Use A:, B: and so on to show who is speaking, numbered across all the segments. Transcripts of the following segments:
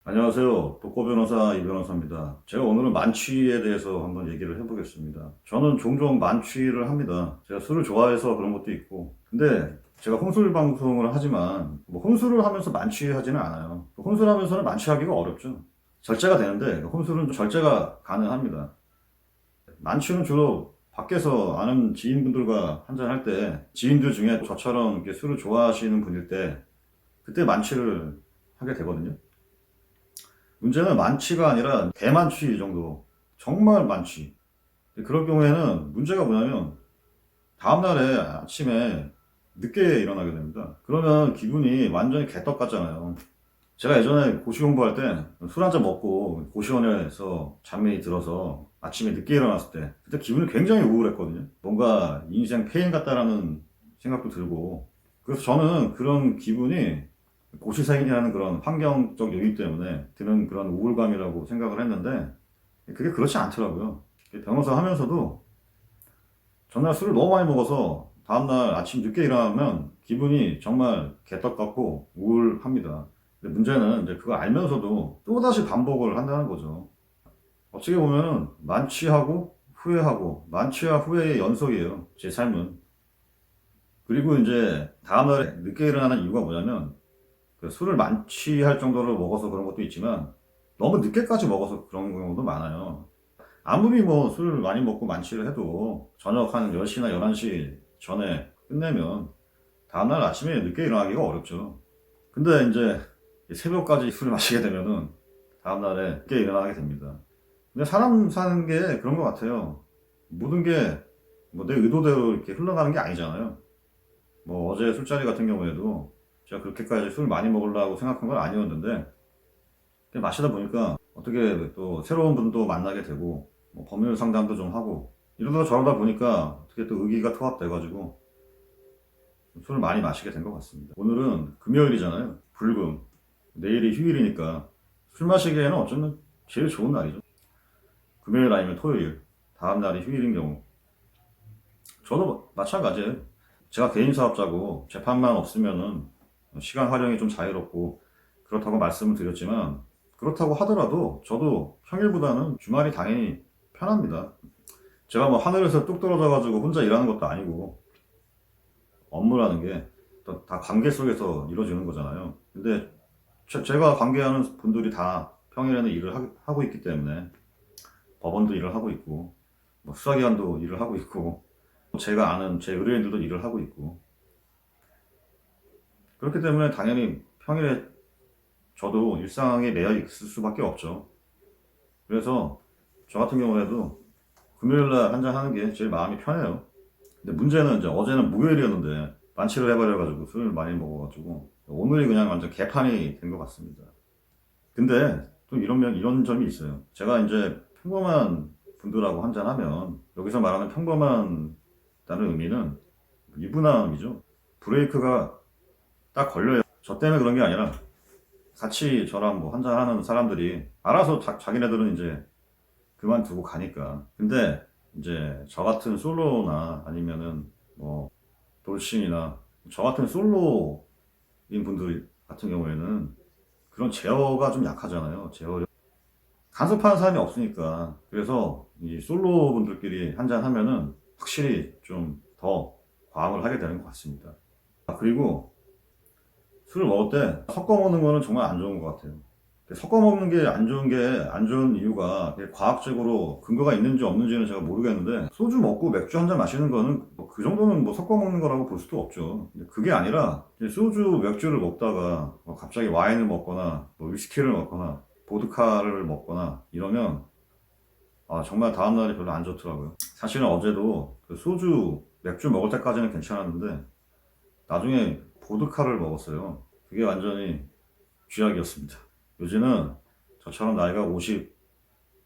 A: 안녕하세요. 독거 변호사 이 변호사입니다. 제가 오늘은 만취에 대해서 한번 얘기를 해보겠습니다. 저는 종종 만취를 합니다. 제가 술을 좋아해서 그런 것도 있고. 근데 제가 혼술 방송을 하지만 뭐 혼술을 하면서 만취하지는 않아요. 혼술 하면서는 만취하기가 어렵죠. 절제가 되는데 혼술은 절제가 가능합니다. 만취는 주로 밖에서 아는 지인분들과 한잔할 때 지인들 중에 저처럼 이렇게 술을 좋아하시는 분일 때 그때 만취를 하게 되거든요. 문제는 만취가 아니라 대만취 정도. 정말 만취. 그럴 경우에는 문제가 뭐냐면 다음날에 아침에 늦게 일어나게 됩니다. 그러면 기분이 완전히 개떡 같잖아요. 제가 예전에 고시 공부할 때 술 한잔 먹고 고시원에서 잠이 들어서 아침에 늦게 일어났을 때 그때 기분이 굉장히 우울했거든요. 뭔가 인생 페인 같다라는 생각도 들고 그래서 저는 그런 기분이 고시생이라는 그런 환경적 요인 때문에 드는 그런 우울감이라고 생각을 했는데 그게 그렇지 않더라고요. 변호사 하면서도 전날 술을 너무 많이 먹어서 다음날 아침 늦게 일어나면 기분이 정말 개떡 같고 우울합니다. 근데 문제는 이제 그거 알면서도 또다시 반복을 한다는 거죠. 어떻게 보면 만취하고 후회하고 만취와 후회의 연속이에요. 제 삶은. 그리고 이제 다음날에 늦게 일어나는 이유가 뭐냐면 그 술을 만취할 정도로 먹어서 그런 것도 있지만 너무 늦게까지 먹어서 그런 경우도 많아요. 아무리 뭐 술을 많이 먹고 만취를 해도 저녁 한 10시나 11시 전에 끝내면 다음날 아침에 늦게 일어나기가 어렵죠. 근데 이제 새벽까지 술을 마시게 되면은 다음날에 늦게 일어나게 됩니다. 근데 사람 사는 게 그런 것 같아요. 모든 게 뭐 내 의도대로 이렇게 흘러가는 게 아니잖아요. 뭐 어제 술자리 같은 경우에도 제가 그렇게까지 술 많이 먹으려고 생각한 건 아니었는데 마시다 보니까 어떻게 또 새로운 분도 만나게 되고 뭐 법률 상담도 좀 하고 이러다 저러다 보니까 어떻게 또 의기가 투합돼가지고 술을 많이 마시게 된 것 같습니다. 오늘은 금요일이잖아요. 불금. 내일이 휴일이니까 술 마시기에는 어쩌면 제일 좋은 날이죠. 금요일 아니면 토요일. 다음 날이 휴일인 경우. 저도 마찬가지예요. 제가 개인 사업자고 재판만 없으면은 시간 활용이 좀 자유롭고 그렇다고 말씀을 드렸지만 그렇다고 하더라도 저도 평일보다는 주말이 당연히 편합니다. 제가 뭐 하늘에서 뚝 떨어져가지고 혼자 일하는 것도 아니고 업무라는 게 다 관계 속에서 이루어지는 거잖아요. 근데 제가 관계하는 분들이 다 평일에는 일을 하고 있기 때문에 법원도 일을 하고 있고 뭐 수사기관도 일을 하고 있고 제가 아는 제 의뢰인들도 일을 하고 있고 그렇기 때문에 당연히 평일에 저도 일상에 매여 있을 수밖에 없죠. 그래서 저 같은 경우에도 금요일날 한잔 하는 게 제일 마음이 편해요. 근데 문제는 이제 어제는 목요일이었는데 만취를 해버려가지고 술을 많이 먹어가지고 오늘이 그냥 완전 개판이 된 것 같습니다. 근데 또 이런 점이 있어요. 제가 이제 평범한 분들하고 한잔 하면 여기서 말하는 평범한다는 의미는 유부남이죠. 브레이크가 딱 걸려요. 저 때문에 그런 게 아니라 같이 저랑 뭐 한잔하는 사람들이 알아서 자기네들은 이제 그만두고 가니까. 근데 이제 저 같은 솔로나 아니면은 뭐 돌싱이나 저 같은 솔로인 분들 같은 경우에는 그런 제어가 좀 약하잖아요. 제어 간섭하는 사람이 없으니까. 그래서 이 솔로 분들끼리 한잔 하면은 확실히 좀 더 과음을 하게 되는 것 같습니다. 그리고 술을 먹을 때 섞어 먹는 거는 정말 안 좋은 것 같아요. 섞어 먹는 안 좋은 이유가 과학적으로 근거가 있는지 없는지는 제가 모르겠는데 소주 먹고 맥주 한 잔 마시는 거는 뭐그 정도는 뭐 섞어 먹는 거라고 볼 수도 없죠. 근데 그게 아니라 소주 맥주를 먹다가 뭐 갑자기 와인을 먹거나 뭐 위스키를 먹거나 보드카를 먹거나 이러면 정말 다음날이 별로 안 좋더라고요. 사실은 어제도 그 소주 맥주 먹을 때까지는 괜찮았는데 나중에 보드카를 먹었어요. 그게 완전히 쥐약이었습니다. 요즘은 저처럼 나이가 50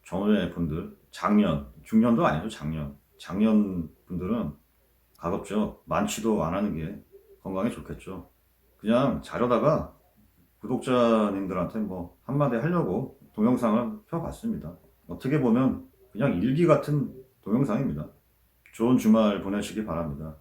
A: 전후의 분들, 중년도 아니죠, 장년 분들은 가급적 만취도 안 하는 게 건강에 좋겠죠. 그냥 자려다가 구독자님들한테 뭐 한마디 하려고 동영상을 펴봤습니다. 어떻게 보면 그냥 일기 같은 동영상입니다. 좋은 주말 보내시기 바랍니다.